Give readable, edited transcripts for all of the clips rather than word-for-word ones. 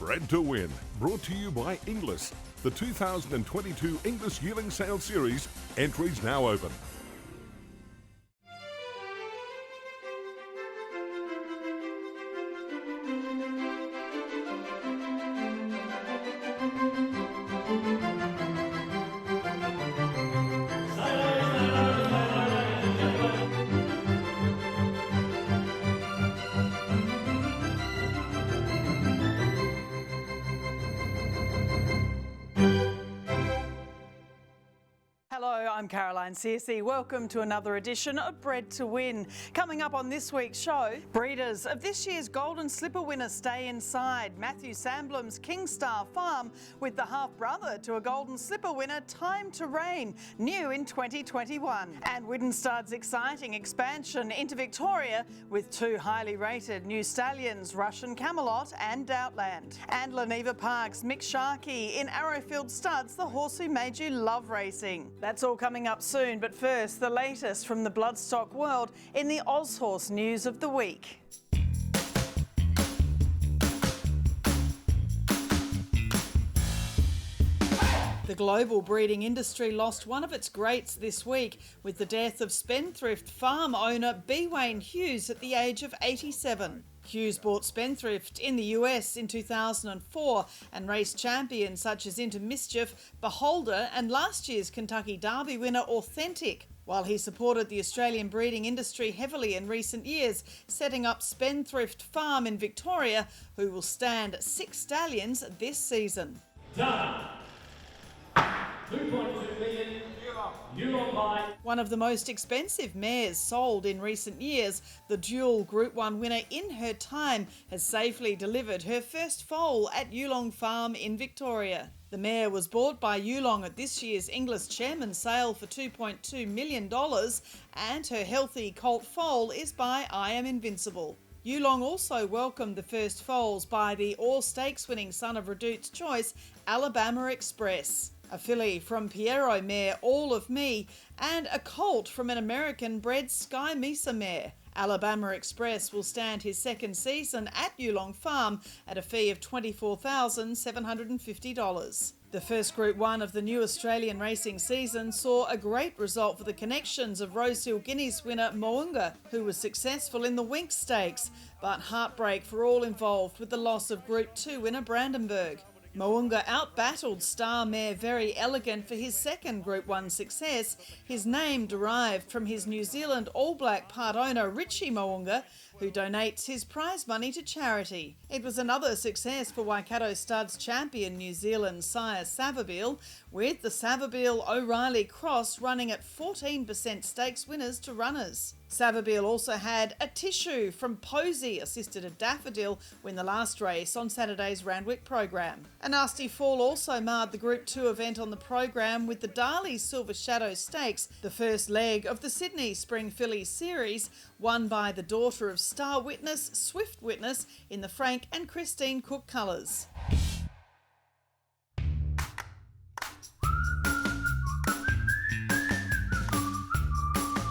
Bred to Win, brought to you by Inglis. The 2022 Inglis Yearling Sale Series, entries now open. Hello, I'm Caroline Searcy. Welcome to another edition of Bred to Win. Coming up on this week's show, breeders of this year's Golden Slipper winner stay inside. Matthew Sandblom's Kingstar farm with the half-brother to a Golden Slipper winner, time to reign, new in 2021. And Widden Stud's exciting expansion into Victoria with two highly rated new stallions, Russian Camelot and Doubtland. And Leneva Park's Mick Sharkie in Arrowfield Studs, the horse who made you love racing. That's all coming up soon, but first, the latest from the bloodstock world in the Aushorse news of the week. The global breeding industry lost one of its greats this week with the death of spendthrift farm owner B. Wayne Hughes at the age of 87. Hughes bought Spendthrift in the US in 2004 and raced champions such as Into Mischief, Beholder and last year's Kentucky Derby winner Authentic, while he supported the Australian breeding industry heavily in recent years, setting up Spendthrift Farm in Victoria, who will stand 6 stallions this season. Done. 2.2 million. One of the most expensive mares sold in recent years, the dual Group 1 winner in her time has safely delivered her first foal at Yulong Farm in Victoria. The mare was bought by Yulong at this year's Inglis Chairman's sale for $2.2 million and her healthy colt foal is by I Am Invincible. Yulong also welcomed the first foals by the All Stakes winning son of Redout's choice, Alabama Express, a filly from Piero mare All of Me, and a colt from an American bred Sky Mesa mare. Alabama Express will stand his second season at Yulong Farm at a fee of $24,750. The first Group 1 of the new Australian racing season saw a great result for the connections of Rosehill Guineas winner Mo'unga, who was successful in the Winx Stakes, but heartbreak for all involved with the loss of Group 2 winner Brandenburg. Mo'unga outbattled star mare Very Elegant for his second Group 1 success, his name derived from his New Zealand All Black part owner Richie Mo'unga, who donates his prize money to charity. It was another success for Waikato Studs champion New Zealand sire Savabeel, with the Savabeel O'Reilly Cross running at 14% stakes winners to runners. Savabeel also had a tissue from Posey, assisted a Daffodil, win the last race on Saturday's Randwick program. A nasty fall also marred the Group 2 event on the program with the Darley Silver Shadow Stakes, the first leg of the Sydney Spring Fillies series, won by the daughter of Star Witness, Swift Witness, in the Frank and Christine Cook colours.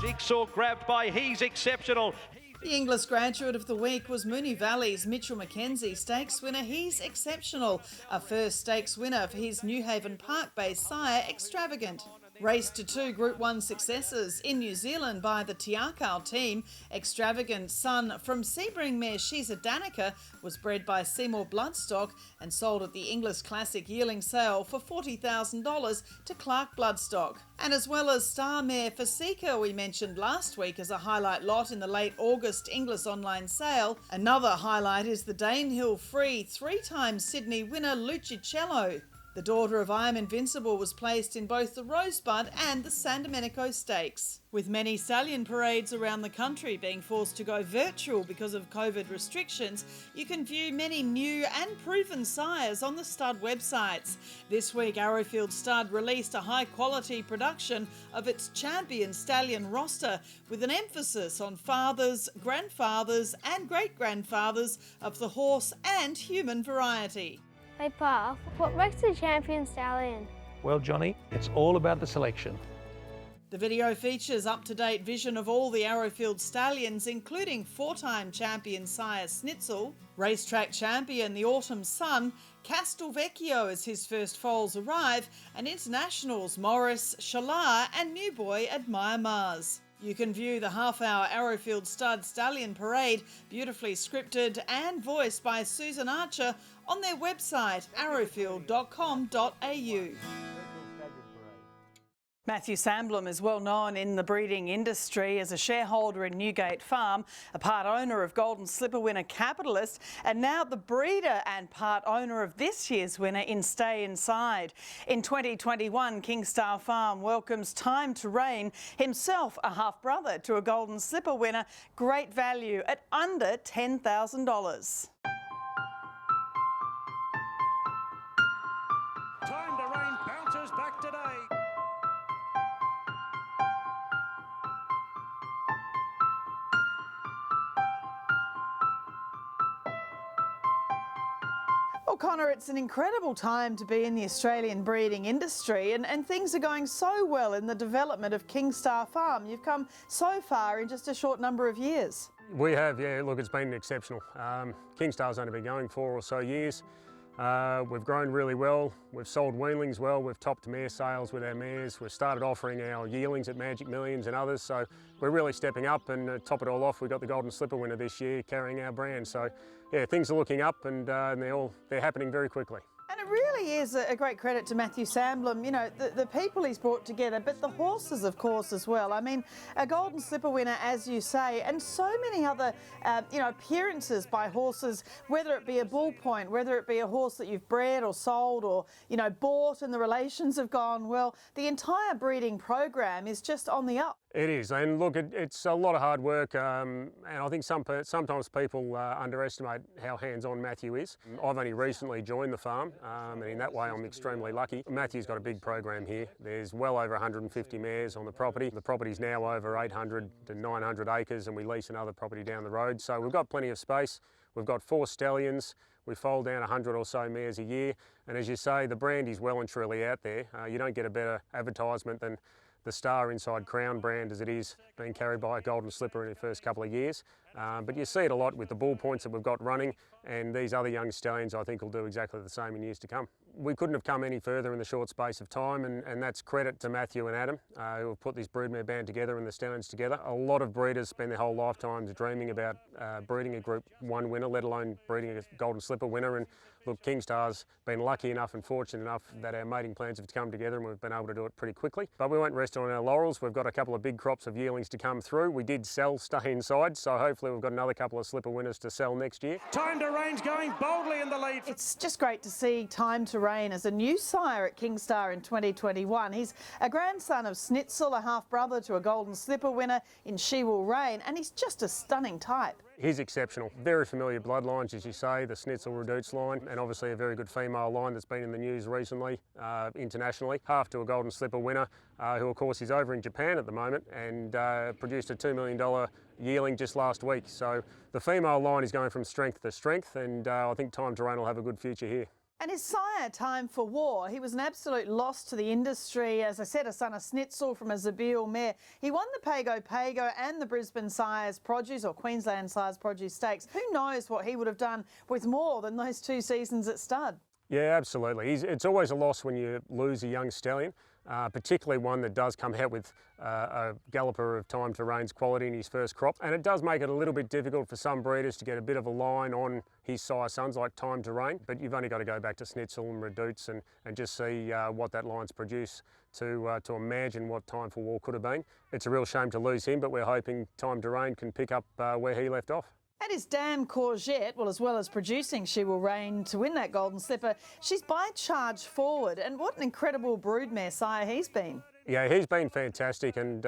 Jigsaw grabbed by He's Exceptional. The Inglis Graduate of the Week was Moonee Valley's Mitchell Mackenzie Stakes winner He's Exceptional, a first stakes winner for his Newhaven Park-based sire Extravagant. Raced to 2 Group 1 successes in New Zealand by the Tiakau team, Extravagant son from Sebring mare Shiza Danica was bred by Seymour Bloodstock and sold at the Inglis Classic yearling sale for $40,000 to Clark Bloodstock. And as well as star mare Fasika we mentioned last week as a highlight lot in the late August Inglis online sale, another highlight is the Danehill Free 3-time Sydney winner Lucicello. The daughter of I Am Invincible was placed in both the Rosebud and the San Domenico Stakes. With many stallion parades around the country being forced to go virtual because of COVID restrictions, you can view many new and proven sires on the stud websites. This week, Arrowfield Stud released a high-quality production of its champion stallion roster with an emphasis on fathers, grandfathers and great-grandfathers of the horse and human variety. Hey Pa, what makes a champion stallion? Well, Johnny, it's all about the selection. The video features up-to-date vision of all the Arrowfield stallions, including four-time champion sire Snitzel, racetrack champion the Autumn Sun, Castelvecchio as his first foals arrive, and internationals Morris, Shalar and new boy Admire Mars. You can view the half-hour Arrowfield Stud Stallion Parade, beautifully scripted and voiced by Susan Archer, on their website arrowfield.com.au. Matthew Sandblom is well known in the breeding industry as a shareholder in Newgate Farm, a part owner of Golden Slipper winner Capitalist, and now the breeder and part owner of this year's winner in Stay Inside. In 2021, Kingstar Farm welcomes Time to Reign, himself a half-brother to a Golden Slipper winner, great value at under $10,000. Time to Reign bounces back today. Well, Connor, it's an incredible time to be in the Australian breeding industry and things are going so well in the development of Kingstar Farm. You've come so far in just a short number of years. We have, yeah, look, it's been exceptional. Kingstar's only been going 4 or so years. We've grown really well. We've sold weanlings well. We've topped mare sales with our mares. We've started offering our yearlings at Magic Millions and others. So we're really stepping up, and to top it all off, we got the Golden Slipper winner this year carrying our brand. So yeah, things are looking up, and they're happening very quickly. And it really is a great credit to Matthew Sandblom, you know, the people he's brought together, but the horses, of course, as well. I mean, a Golden Slipper winner, as you say, and so many other, appearances by horses, whether it be a bull point, whether it be a horse that you've bred or sold or, bought and the relations have gone well. The entire breeding program is just on the up. It is, and look, it's a lot of hard work, and I think sometimes people underestimate how hands-on Matthew is. I've only recently joined the farm, and in that way I'm extremely lucky. Matthew's got a big program here. There's well over 150 mares on the property. The property's now over 800 to 900 acres, and we lease another property down the road, so we've got plenty of space. We've got 4 stallions. We foal down 100 or so mares a year, and as you say, the brand is well and truly out there. You don't get a better advertisement than the Star Inside Crown brand as it is being carried by a Golden Slipper in the first couple of years. But you see it a lot with the bull points that we've got running, and these other young stallions I think will do exactly the same in years to come. We couldn't have come any further in the short space of time, and that's credit to Matthew and Adam who have put this broodmare band together and the stallions together. A lot of breeders spend their whole lifetimes dreaming about breeding a Group 1 winner, let alone breeding a Golden Slipper winner. And look, Kingstar's been lucky enough and fortunate enough that our mating plans have come together and we've been able to do it pretty quickly. But we won't rest on our laurels. We've got a couple of big crops of yearlings to come through. We did sell Stay Inside, so hopefully we've got another couple of Slipper winners to sell next year. Time to Reign's going boldly in the lead. It's just great to see Time to Reign as a new sire at Kingstar in 2021. He's a grandson of Snitzel, a half-brother to a Golden Slipper winner in She Will Reign, and he's just a stunning type. He's exceptional. Very familiar bloodlines, as you say, the Snitzel Redoutes line, and obviously a very good female line that's been in the news recently, internationally. Half to a Golden Slipper winner, who of course is over in Japan at the moment, and produced a $2 million yearling just last week. So the female line is going from strength to strength, and I think Time to Reign will have a good future here. And his sire, Time for War, he was an absolute loss to the industry. As I said, a son of Snitzel from a Zabeel mare. He won the Pago and the Brisbane Sires Produce or Queensland Sires Produce Stakes. Who knows what he would have done with more than those 2 seasons at stud? Yeah, absolutely. It's always a loss when you lose a young stallion, particularly one that does come out with a galloper of Time to Reign's quality in his first crop. And it does make it a little bit difficult for some breeders to get a bit of a line on his sire sons like Time to Reign, but you've only got to go back to Snitzel and Redoutes and just see what that line's produced to imagine what Time for War could have been. It's a real shame to lose him, but we're hoping Time to Reign can pick up where he left off. And his Dame Courgette, well, as well as producing She Will Reign to win that Golden Slipper, she's by Charge Forward, and what an incredible broodmare sire he's been. Yeah, he's been fantastic, and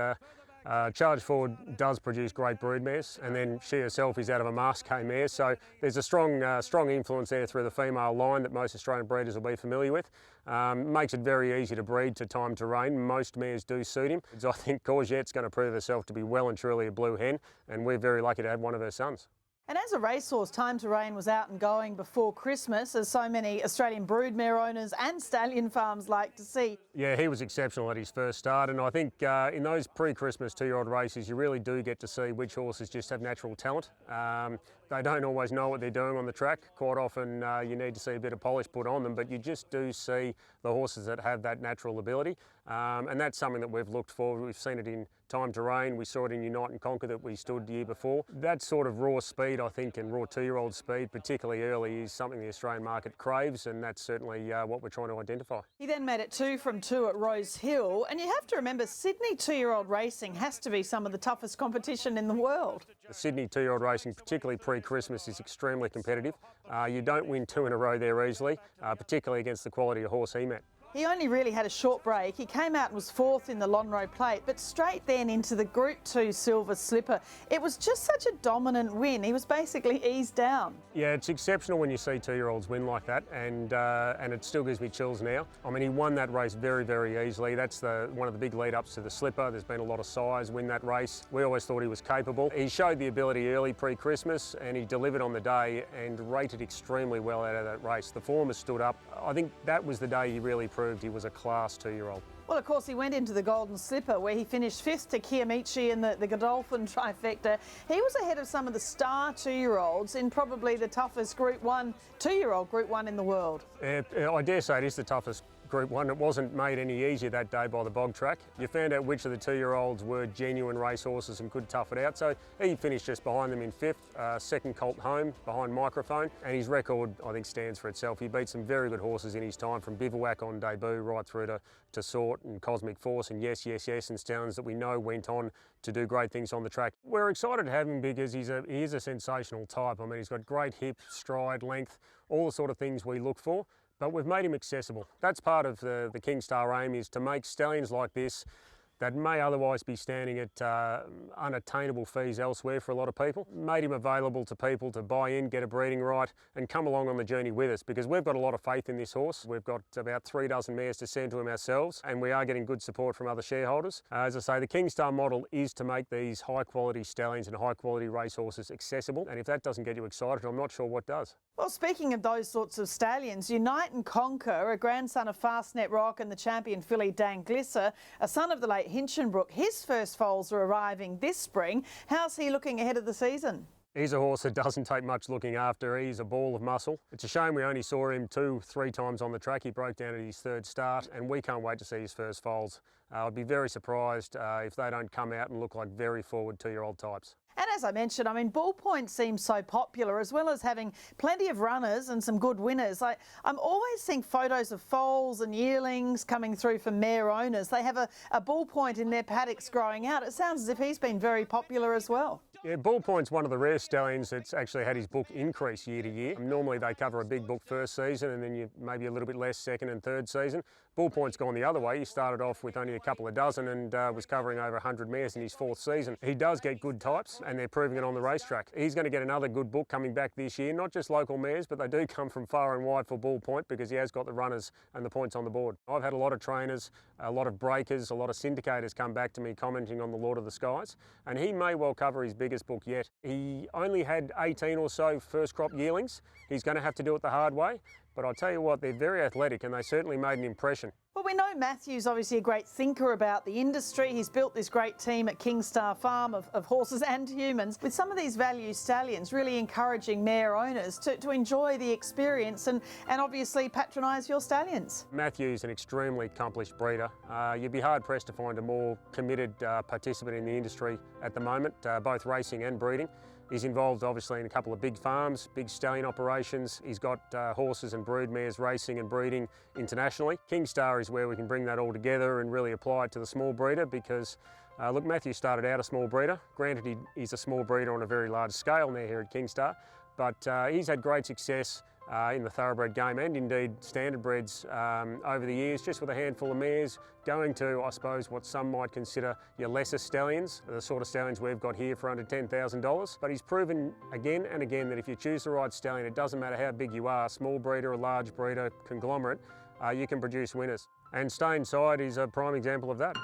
Charge Forward does produce great broodmares, and then she herself is out of a Masque mare, so there's a strong influence there through the female line that most Australian breeders will be familiar with. Makes it very easy to breed to Time to Reign. Most mares do suit him. I think Courgette's going to prove herself to be well and truly a blue hen, and we're very lucky to have one of her sons. And as a racehorse, Time to Reign was out and going before Christmas, as so many Australian broodmare owners and stallion farms like to see. Yeah, he was exceptional at his first start, and I think in those pre-Christmas two-year-old races, you really do get to see which horses just have natural talent. They don't always know what they're doing on the track. Quite often you need to see a bit of polish put on them, but you just do see the horses that have that natural ability, and that's something that we've looked for. We've seen it in Time to Reign, we saw it in Unite and Conquer that we stood the year before. That sort of raw speed, I think, and raw two-year-old speed, particularly early, is something the Australian market craves, and that's certainly what we're trying to identify. He then made it 2 from 2 at Rose Hill, and you have to remember Sydney two-year-old racing has to be some of the toughest competition in the world. The Sydney two-year-old racing, particularly pre-Christmas, is extremely competitive. You don't win 2 in a row there easily, particularly against the quality of horse he met. He only really had a short break. He came out and was 4th in the Lonhro Plate, but straight then into the Group 2 Silver Slipper. It was just such a dominant win. He was basically eased down. Yeah, it's exceptional when you see two-year-olds win like that, and it still gives me chills now. I mean, he won that race very, very easily. That's one of the big lead-ups to the Slipper. There's been a lot of sires win that race. We always thought he was capable. He showed the ability early pre-Christmas, and he delivered on the day and rated extremely well out of that race. The form has stood up. I think that was the day he really proved he was a class two-year-old. Well, of course, he went into the Golden Slipper where he finished 5th to Kiamichi in the Godolphin trifecta. He was ahead of some of the star two-year-olds in probably the toughest Group 1, two-year-old Group 1 in the world. I dare say it is the toughest Group 1. It wasn't made any easier that day by the bog track. You found out which of the two-year-olds were genuine racehorses and could tough it out. So he finished just behind them in 5th, second colt home behind Microphone, and his record, I think, stands for itself. He beat some very good horses in his time, from Bivouac on debut right through to Sort and Cosmic Force and Yes, Yes, Yes, and stallions that we know went on to do great things on the track. We're excited to have him because he is a sensational type. I mean, he's got great hip, stride, length, all the sort of things we look for. But we've made him accessible. That's part of the Kingstar aim, is to make stallions like this that may otherwise be standing at unattainable fees elsewhere for a lot of people. Made him available to people to buy in, get a breeding right, and come along on the journey with us, because we've got a lot of faith in this horse. We've got about 3 dozen mares to send to him ourselves, and we are getting good support from other shareholders. As I say, the Kingstar model is to make these high-quality stallions and high-quality racehorses accessible, and if that doesn't get you excited, I'm not sure what does. Well, speaking of those sorts of stallions, Unite and Conquer, a grandson of Fastnet Rock and the champion filly Dan Glisser, a son of the late Hinchinbrook, his first foals are arriving this spring. How's he looking ahead of the season? He's a horse that doesn't take much looking after. He's a ball of muscle. It's a shame we only saw him 2-3 times on the track. He broke down at his 3rd start, and we can't wait to see his first foals. I'd be very surprised if they don't come out and look like very forward two-year-old types. And as I mentioned, I mean, Bull Point seems so popular, as well as having plenty of runners and some good winners. I'm always seeing photos of foals and yearlings coming through for mare owners. They have a Bull Point in their paddocks growing out. It sounds as if he's been very popular as well. Yeah, Bull Point's one of the rare stallions that's actually had his book increase year to year. Normally they cover a big book first season, and then you maybe a little bit less second and third season. Bull Point's gone the other way. He started off with only a couple of dozen and was covering over 100 mares in his 4th season. He does get good types, and they're proving it on the racetrack. He's going to get another good book coming back this year, not just local mares, but they do come from far and wide for Bull Point, because he has got the runners and the points on the board. I've had a lot of trainers, a lot of breakers, a lot of syndicators come back to me commenting on the Lord of the Skies, and he may well cover his biggest book yet. He only had 18 or so first crop yearlings. He's going to have to do it the hard way, but I'll tell you what, they're very athletic, and they certainly made an impression. Well, we know Matthew's obviously a great thinker about the industry. He's built this great team at Kingstar Farm of horses and humans, with some of these value stallions really encouraging mare owners to enjoy the experience and obviously patronise your stallions. Matthew's an extremely accomplished breeder. You'd be hard pressed to find a more committed participant in the industry at the moment, both racing and breeding. He's involved obviously in a couple of big farms, big stallion operations. He's got horses and broodmares racing and breeding internationally. Kingstar is where we can bring that all together and really apply it to the small breeder, because look, Matthew started out a small breeder. Granted, he's a small breeder on a very large scale now here at Kingstar, but he's had great success in the thoroughbred game, and indeed standard breds over the years, just with a handful of mares, going to, I suppose, what some might consider your lesser stallions, the sort of stallions we've got here for under $10,000. But he's proven again and again that if you choose the right stallion, it doesn't matter how big you are, small breeder, a large breeder, conglomerate, you can produce winners. And Stay Inside is a prime example of that.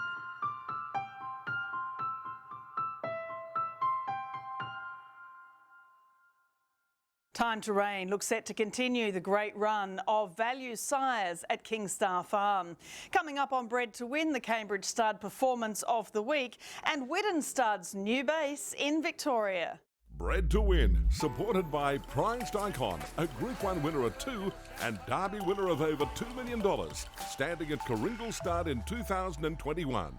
Time to Reign looks set to continue the great run of value sires at Kingstar Farm. Coming up on Bred to Win, the Cambridge Stud Performance of the Week and Widden Stud's new base in Victoria. Bred to Win, supported by Prized Icon, a Group 1 winner of 2 and Derby winner of over $2 million, standing at Winden Stud in 2021.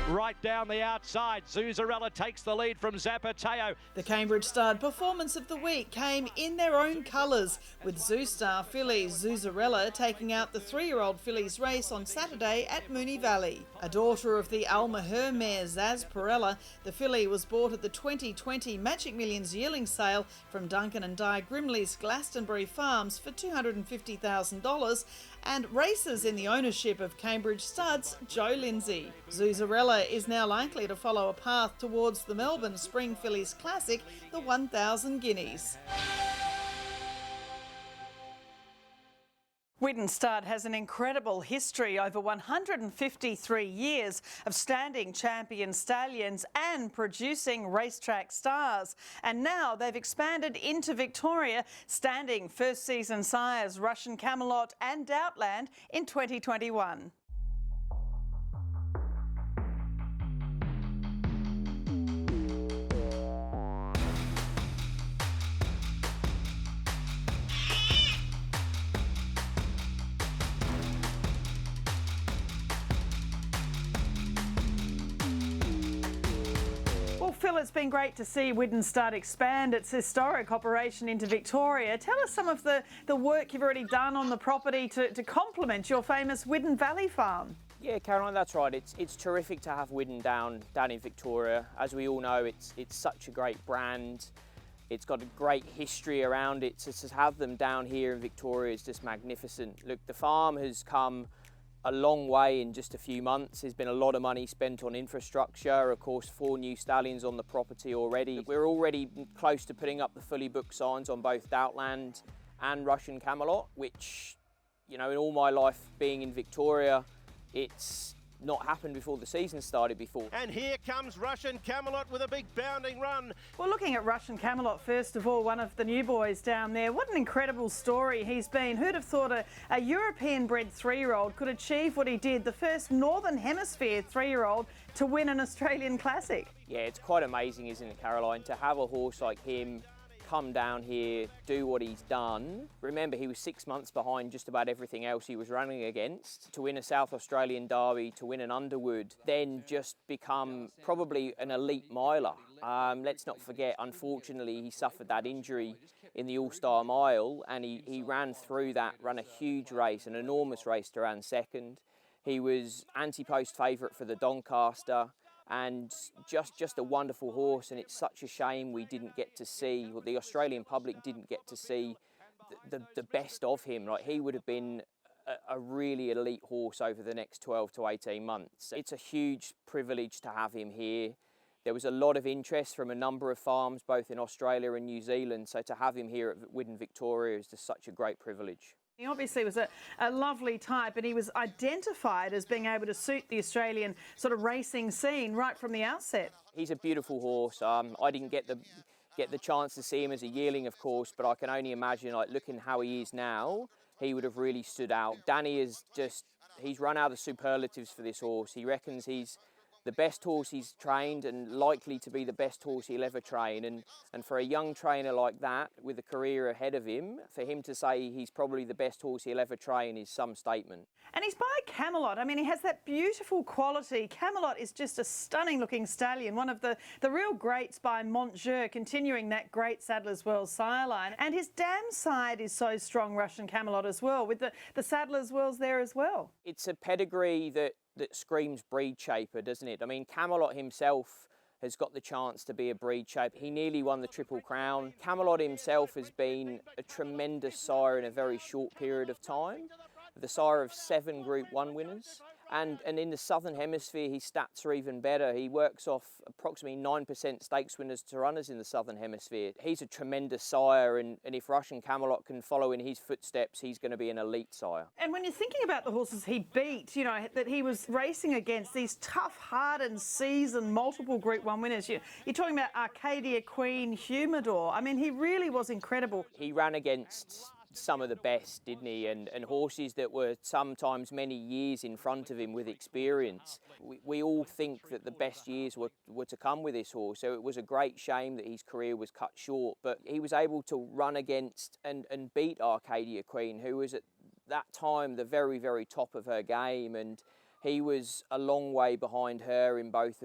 Right down the outside, Zuzarella takes the lead from Zapateo. The Cambridge Stud Performance of the Week came in their own colours, with Zoostar filly Zuzarella taking out the 3-year-old fillies race on Saturday at Moonee Valley. A daughter of the Almaher mare Zaz Perella, the filly was bought at the 2020 Magic Millions yearling sale from Duncan and Di Grimley's Glastonbury Farms for $250,000 and races in the ownership of Cambridge Stud's Joe Lindsay. Zuzarella is now likely to follow a path towards the Melbourne Spring Fillies Classic, the 1,000 guineas. Widden Stud has an incredible history over 153 years of standing champion stallions and producing racetrack stars. And now they've expanded into Victoria, standing first season sires Russian Camelot and Doubtland in 2021. Well, Phil, it's been great to see Widden Stud expand its historic operation into Victoria. Tell us some of the work you've already done on the property to complement your famous Widden Valley farm. Yeah, Caroline, that's right. It's terrific to have Widden down in Victoria. As we all know, it's such a great brand. It's got a great history around it. So to have them down here in Victoria is just magnificent. Look, the farm has come a long way in just a few months. There's been a lot of money spent on infrastructure. Of course, 4 new stallions on the property already. We're already close to putting up the fully booked signs on both Doubtland and Russian Camelot, which, you know, in all my life being in Victoria, it's not happened before the season started before. And here comes Russian Camelot with a big bounding run. Well, looking at Russian Camelot, first of all, one of the new boys down there, what an incredible story he's been. Who'd have thought a European-bred 3-year-old could achieve what he did, the first Northern Hemisphere 3-year-old to win an Australian Classic? Yeah, it's quite amazing, isn't it, Caroline, to have a horse like him come down here, do what he's done. Remember, he was 6 months behind just about everything else he was running against. To win a South Australian Derby, to win an Underwood, then just become probably an elite miler. Let's not forget, unfortunately, he suffered that injury in the All-Star Mile, and he ran through that, ran a huge race, an enormous race to run second. He was anti-post favourite for the Doncaster, and just a wonderful horse, and it's such a shame we didn't get to see, or the Australian public didn't get to see the best of him. Like, he would have been a really elite horse over the next 12 to 18 months. It's a huge privilege to have him here. There was a lot of interest from a number of farms, both in Australia and New Zealand, so to have him here at Widden Victoria is just such a great privilege. He obviously was a lovely type, and he was identified as being able to suit the Australian sort of racing scene right from the outset. He's a beautiful horse. I didn't get the chance to see him as a yearling, of course, but I can only imagine, like, looking how he is now, he would have really stood out. Danny he's run out of superlatives for this horse. He reckons he's the best horse he's trained and likely to be the best horse he'll ever train. And for a young trainer like that, with a career ahead of him, for him to say he's probably the best horse he'll ever train is some statement. And he's by Camelot. I mean, he has that beautiful quality. Camelot is just a stunning looking stallion, one of the real greats by Montjeu, continuing that great Saddler's World sire line. And his dam side is so strong, Russian Camelot, as well, with the Saddler's Worlds there as well. It's a pedigree that screams breed shaper, doesn't it? I mean, Camelot himself has got the chance to be a breed shaper. He nearly won the Triple Crown. Camelot himself has been a tremendous sire in a very short period of time. The sire of 7 Group 1 winners. And in the Southern Hemisphere, his stats are even better. He works off approximately 9% stakes winners to runners in the Southern Hemisphere. He's a tremendous sire, and if Russian Camelot can follow in his footsteps, he's going to be an elite sire. And when you're thinking about the horses he beat, you know, that he was racing against these tough, hardened, seasoned, multiple Group 1 winners. You're talking about Arcadia Queen, Humidor. I mean, he really was incredible. He ran against some of the best, didn't he? And horses that were sometimes many years in front of him with experience. We all think that the best years were to come with this horse, so it was a great shame that his career was cut short, but he was able to run against and beat Arcadia Queen, who was at that time the very, very top of her game, and he was a long way behind her in both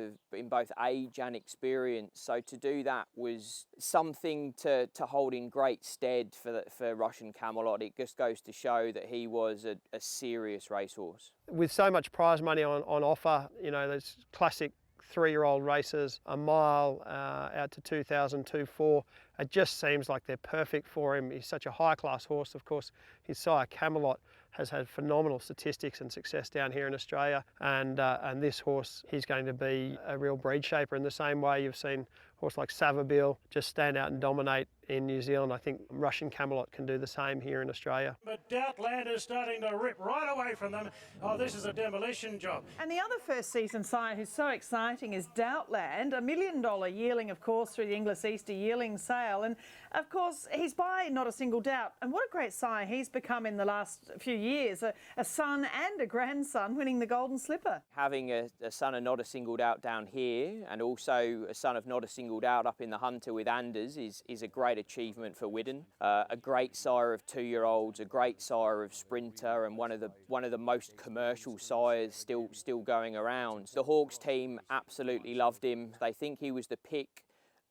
age and experience. So to do that was something to hold in great stead for Russian Camelot. It just goes to show that he was a serious racehorse. With so much prize money on offer, you know, those classic 3-year-old races, a mile out to 2,000, 2,400, it just seems like they're perfect for him. He's such a high-class horse. Of course, his sire Camelot has had phenomenal statistics and success down here in Australia, and this horse, he's going to be a real breed shaper in the same way you've seen a horse like Savabeel just stand out and dominate in New Zealand. I think Russian Camelot can do the same here in Australia. But Doubtland is starting to rip right away from them. Oh, this is a demolition job. And the other first season sire who's so exciting is Doubtland, $1 million yearling, of course, through the Inglis Easter yearling sale. And of course, he's by Not a Single Doubt. And what a great sire he's become in the last few years, a son and a grandson winning the Golden Slipper. Having a son of Not a Single Doubt down here, and also a son of Not a Single Doubt up in the Hunter with Anders, is a great achievement for Widden. A great sire of 2-year-olds, a great sire of Sprinter, and one of the most commercial sires still going around. The Hawks team absolutely loved him. They think he was the pick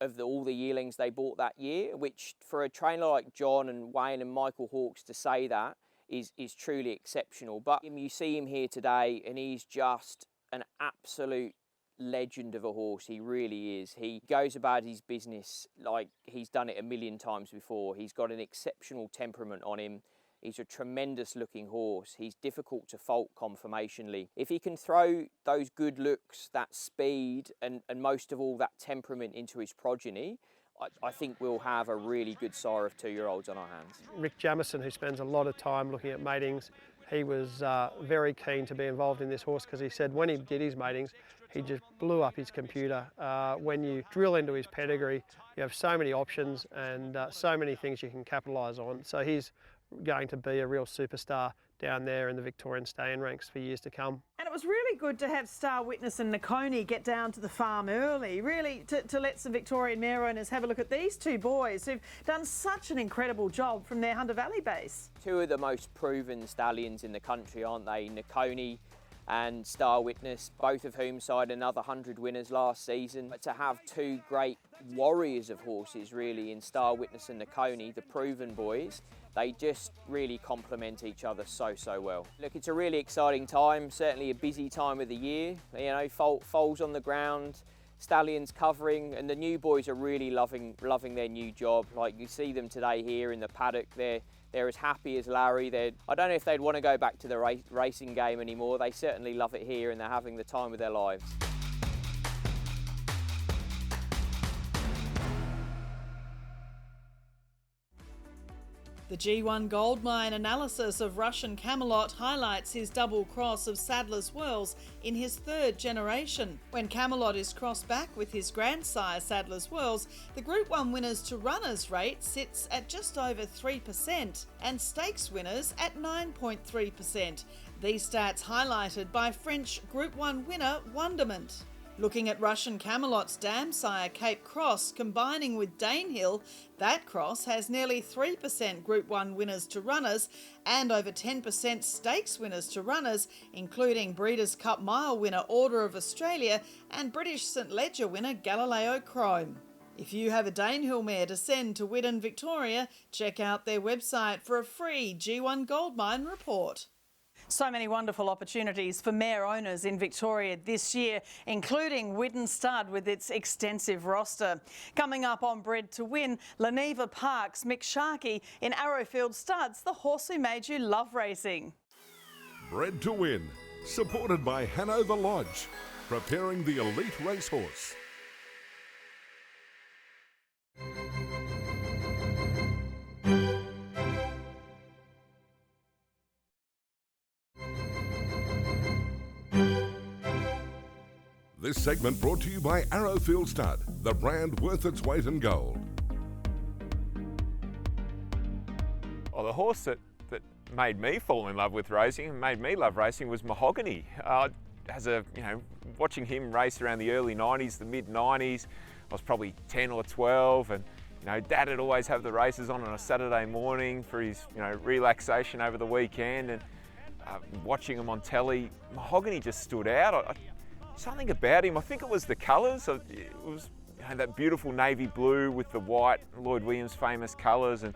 of all the yearlings they bought that year, which for a trainer like John and Wayne and Michael Hawks to say that is truly exceptional. But you see him here today, and he's just an absolute legend of a horse. He really is. He goes about his business like he's done it a million times before. He's got an exceptional temperament on him. He's a tremendous looking horse. He's difficult to fault conformationally. If he can throw those good looks, that speed, and most of all that temperament into his progeny, I think we'll have a really good sire of 2-year-olds on our hands. Rick Jamieson, who spends a lot of time looking at matings, he was very keen to be involved in this horse because he said when he did his matings, he just blew up his computer. When you drill into his pedigree, you have so many options and so many things you can capitalise on. So he's going to be a real superstar down there in the Victorian staying ranks for years to come. And it was really good to have Star Witness and Mahogany get down to the farm early, really to let some Victorian mare owners have a look at these two boys who've done such an incredible job from their Hunter Valley base. Two of the most proven stallions in the country, aren't they? Mahogany and Star Witness, both of whom signed another 100 winners last season. But to have two great warriors of horses, really, in Star Witness and Mahogany, the proven boys, they just really complement each other so well. Look, it's a really exciting time, certainly a busy time of the year. You know, foals on the ground, stallions covering, and the new boys are really loving their new job. Like you see them today here in the paddock, they're as happy as Larry. I don't know if they'd want to go back to the racing game anymore. They certainly love it here and they're having the time of their lives. The G1 Goldmine analysis of Russian Camelot highlights his double cross of Sadler's Wells in his 3rd generation. When Camelot is crossed back with his grandsire Sadler's Wells, the Group 1 winners to runners rate sits at just over 3% and stakes winners at 9.3%. These stats highlighted by French Group 1 winner Wonderment. Looking at Russian Camelot's dam sire Cape Cross combining with Danehill, that cross has nearly 3% Group 1 winners to runners and over 10% stakes winners to runners, including Breeders' Cup Mile winner Order of Australia and British St Ledger winner Galileo Chrome. If you have a Danehill mare to send to Widden, Victoria, check out their website for a free G1 Goldmine report. So many wonderful opportunities for mare owners in Victoria this year, including Widden Stud with its extensive roster. Coming up on Bred to Win, Leneva Park's Mick Sharkie in Arrowfield Studs, the horse who made you love racing. Bred to Win, supported by Hanover Lodge, preparing the elite racehorse. This segment brought to you by Arrowfield Stud, the brand worth its weight in gold. Well, the horse that made me fall in love with racing and made me love racing was Mahogany. Watching him race around the early 90s, the mid 90s, I was probably 10 or 12, and Dad would always have the races on a Saturday morning for his relaxation over the weekend, and watching him on telly, Mahogany just stood out. Something about him, I think it was the colours. It was that beautiful navy blue with the white, Lloyd Williams famous colours, and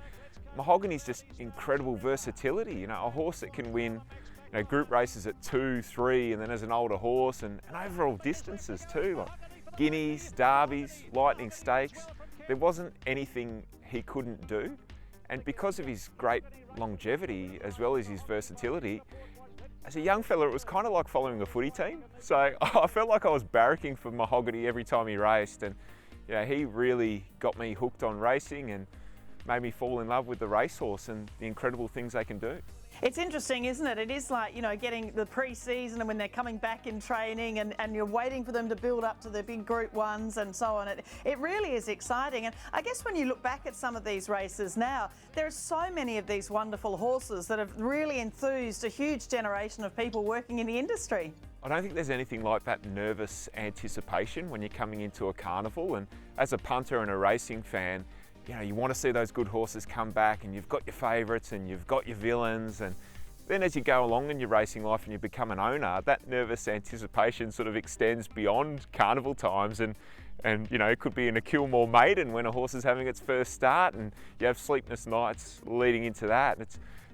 Mahogany's just incredible versatility. A horse that can win group races at 2, 3, and then as an older horse, and overall distances too, like guineas, derbies, lightning stakes. There wasn't anything he couldn't do, and because of his great longevity as well as his versatility, as a young fella, it was kind of like following a footy team. So I felt like I was barracking for Mahogany every time he raced, and he really got me hooked on racing and made me fall in love with the racehorse and the incredible things they can do. It's interesting, isn't it? It is like, getting the pre-season and when they're coming back in training and you're waiting for them to build up to the big Group 1s and so on. It really is exciting. And I guess when you look back at some of these races now, there are so many of these wonderful horses that have really enthused a huge generation of people working in the industry. I don't think there's anything like that nervous anticipation when you're coming into a carnival. And as a punter and a racing fan, you want to see those good horses come back, and you've got your favourites and you've got your villains, and then as you go along in your racing life and you become an owner, that nervous anticipation sort of extends beyond carnival times, and it could be in a Kilmore maiden when a horse is having its first start, and you have sleepless nights leading into that.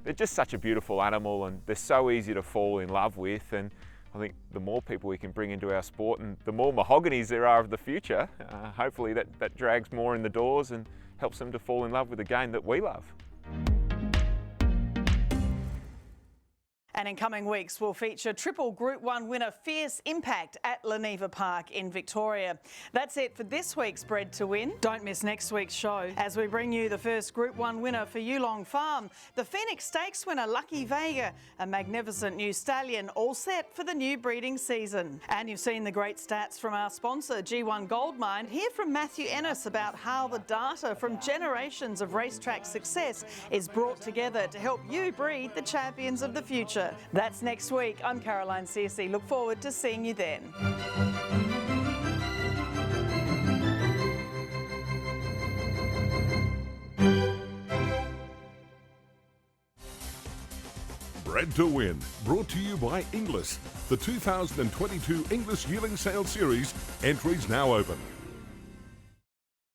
They're just such a beautiful animal, and they're so easy to fall in love with, and I think the more people we can bring into our sport and the more Mahoganys there are of the future, hopefully that drags more in the doors and helps them to fall in love with the game that we love. And in coming weeks, we'll feature triple Group 1 winner Fierce Impact at Leneva Park in Victoria. That's it for this week's Bred to Win. Don't miss next week's show as we bring you the first Group 1 winner for Yulong Farm, the Phoenix Stakes winner Lucky Vega, a magnificent new stallion all set for the new breeding season. And you've seen the great stats from our sponsor G1 Goldmine. Hear from Matthew Ennis about how the data from generations of racetrack success is brought together to help you breed the champions of the future. That's next week. I'm Caroline Searcy. Look forward to seeing you then. Bred to Win, brought to you by Inglis, the 2022 Inglis Yearling Sale Series. Entries now open.